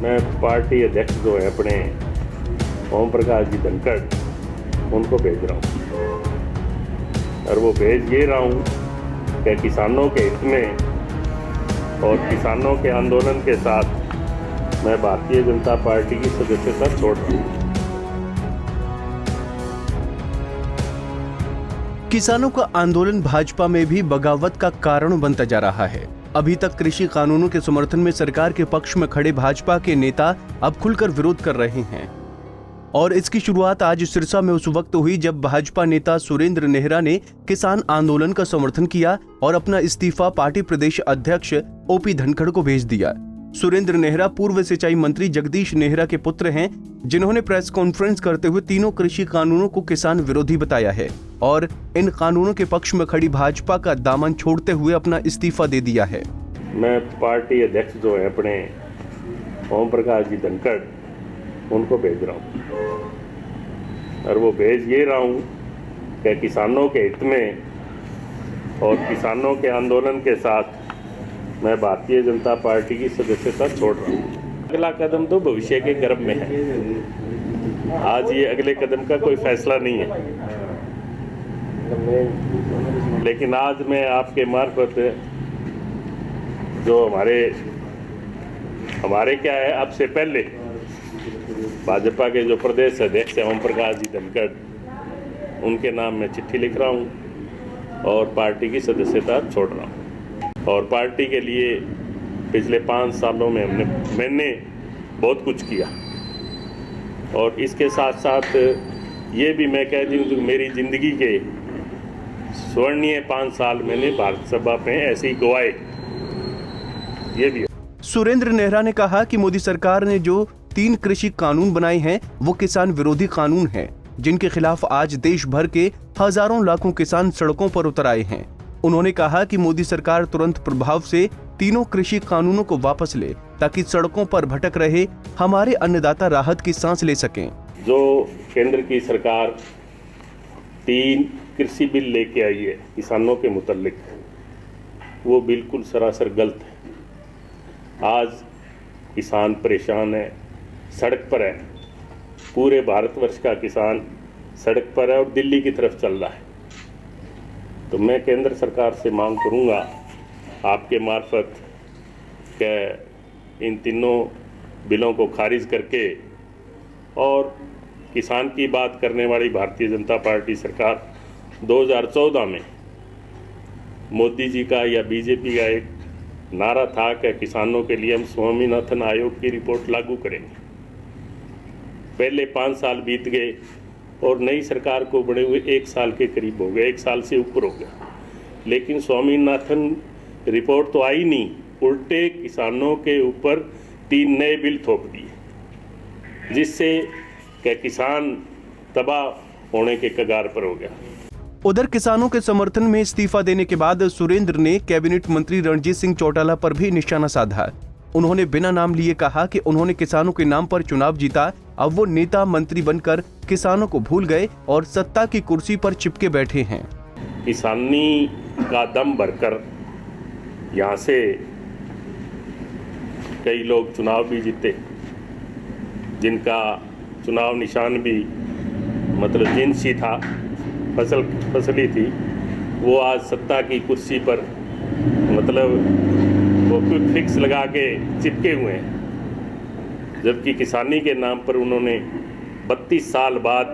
मैं पार्टी अध्यक्ष जो है अपने ओम प्रकाश जी धनखड़ उनको भेज रहा हूँ, और वो भेज ये रहा हूँ कि किसानों के हित में और किसानों के आंदोलन के साथ मैं भारतीय जनता पार्टी की सदस्यता छोड़ रहा हूँ। किसानों का आंदोलन भाजपा में भी बगावत का कारण बनता जा रहा है। अभी तक कृषि कानूनों के समर्थन में सरकार के पक्ष में खड़े भाजपा के नेता अब खुलकर विरोध कर रहे हैं, और इसकी शुरुआत आज सिरसा में उस वक्त हुई जब भाजपा नेता सुरेंद्र नेहरा ने किसान आंदोलन का समर्थन किया और अपना इस्तीफा पार्टी प्रदेश अध्यक्ष ओपी धनखड़ को भेज दिया। सुरेंद्र नेहरा पूर्व सिंचाई मंत्री जगदीश नेहरा के पुत्र हैं, जिन्होंने प्रेस कॉन्फ्रेंस करते हुए तीनों कृषि कानूनों को किसान विरोधी बताया है और इन कानूनों के पक्ष में खड़ी भाजपा का दामन छोड़ते हुए अपना इस्तीफा दे दिया है। मैं पार्टी अध्यक्ष जो है अपने ओम प्रकाश जी धनखड़ उनको भेज रहा हूँ, और वो भेज ये रहा हूँ कि किसानों के हित में और किसानों के आंदोलन के साथ मैं भारतीय जनता पार्टी की सदस्यता छोड़ रहा हूँ। अगला कदम तो भविष्य के गर्भ में है। आज ये अगले कदम का कोई फैसला नहीं है, लेकिन आज मैं आपके मार्फत जो हमारे क्या है, अब से पहले भाजपा के जो प्रदेश अध्यक्ष हैं ओम प्रकाश जी धनखड़, उनके नाम में चिट्ठी लिख रहा हूँ और पार्टी की सदस्यता छोड़ रहा हूँ। और पार्टी के लिए पिछले 5 सालों में मैंने बहुत कुछ किया, और इसके साथ साथ ये भी मैं कह दूँ कि मेरी ज़िंदगी के स्वर्णीय 5 साल मैंने भारत सभा में ऐसे ही गवाए, ये भी। सुरेंद्र नेहरा ने कहा कि मोदी सरकार ने जो 3 कृषि कानून बनाए हैं वो किसान विरोधी कानून हैं, जिनके खिलाफ आज देश भर के हजारों लाखों किसान सड़कों पर उतर आए हैं। उन्होंने कहा कि मोदी सरकार तुरंत प्रभाव से तीनों कृषि कानूनों को वापस ले, ताकि सड़कों पर भटक रहे हमारे अन्नदाता राहत की सांस ले सकें। जो केंद्र की सरकार 3 कृषि बिल लेके आई है किसानों के मुतल्लिक, वो बिल्कुल सरासर गलत है। आज किसान परेशान है, सड़क पर है, पूरे भारतवर्ष का किसान सड़क पर है और दिल्ली की तरफ चल रहा है। तो मैं केंद्र सरकार से मांग करूंगा आपके मार्फत कि इन तीनों बिलों को खारिज करके, और किसान की बात करने वाली भारतीय जनता पार्टी सरकार 2014 में मोदी जी का या बीजेपी का एक नारा था कि किसानों के लिए हम स्वामीनाथन आयोग की रिपोर्ट लागू करेंगे। पहले 5 साल बीत गए और नई सरकार को बड़े हुए 1 साल के करीब हो गए, 1 साल से ऊपर हो गया, लेकिन स्वामीनाथन रिपोर्ट तो आई नहीं, उल्टे किसानों के ऊपर 3 नए बिल थोप दिए, जिससे कि किसान तबाह होने के कगार पर हो गया। उधर किसानों के समर्थन में इस्तीफा देने के बाद सुरेंद्र ने कैबिनेट मंत्री रणजीत सिंह चौटाला पर भी निशाना साधा। उन्होंने बिना नाम लिए कहा कि उन्होंने किसानों के नाम पर चुनाव जीता, अब वो नेता मंत्री बनकर किसानों को भूल गए और सत्ता की कुर्सी पर चिपके बैठे हैं। किसानी का दम भरकर यहाँ से कई लोग चुनाव भी जीते, जिनका चुनाव निशान भी मतलब जिनसी था, फसली थी, वो आज सत्ता की कुर्सी पर मतलब वो क्विक फिक्स लगा के चिपके हुए हैं, जबकि किसानी के नाम पर उन्होंने 32 साल बाद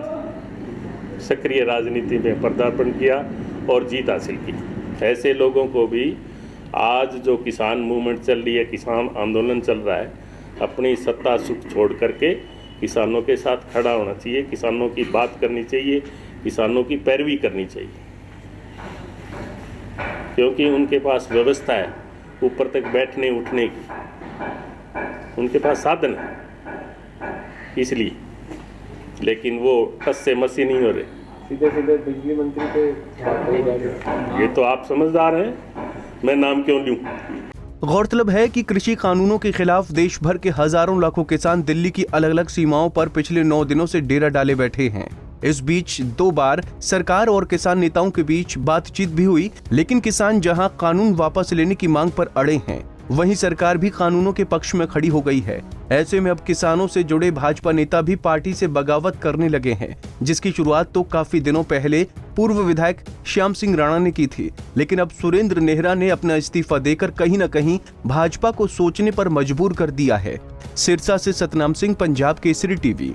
सक्रिय राजनीति में पदार्पण किया और जीत हासिल की। ऐसे लोगों को भी आज जो किसान मूवमेंट चल रही है, किसान आंदोलन चल रहा है, अपनी सत्ता सुख छोड़ करके किसानों के साथ खड़ा होना चाहिए, किसानों की बात करनी चाहिए, किसानों की पैरवी करनी चाहिए, क्योंकि उनके पास व्यवस्था है ऊपर तक बैठने उठने की, उनके पास साधन है इसलिए, लेकिन वो टस से मसी नहीं हो रहे, सीधे सीधे बिजली मंत्री पे। ये तो आप समझदार हैं, मैं नाम क्यों लूं। गौरतलब है कि कृषि कानूनों के खिलाफ देश भर के हजारों लाखों किसान दिल्ली की अलग अलग सीमाओं पर पिछले 9 दिनों से डेरा डाले बैठे हैं। इस बीच 2 बार सरकार और किसान नेताओं के बीच बातचीत भी हुई, लेकिन किसान जहां कानून वापस लेने की मांग पर अड़े हैं, वहीं सरकार भी कानूनों के पक्ष में खड़ी हो गई है। ऐसे में अब किसानों से जुड़े भाजपा नेता भी पार्टी से बगावत करने लगे हैं, जिसकी शुरुआत तो काफी दिनों पहले पूर्व विधायक श्याम सिंह राणा ने की थी, लेकिन अब सुरेंद्र नेहरा ने अपना इस्तीफा देकर कहीं न कहीं भाजपा को सोचने पर मजबूर कर दिया है। सिरसा से सतनाम सिंह, पंजाब केसरी टीवी।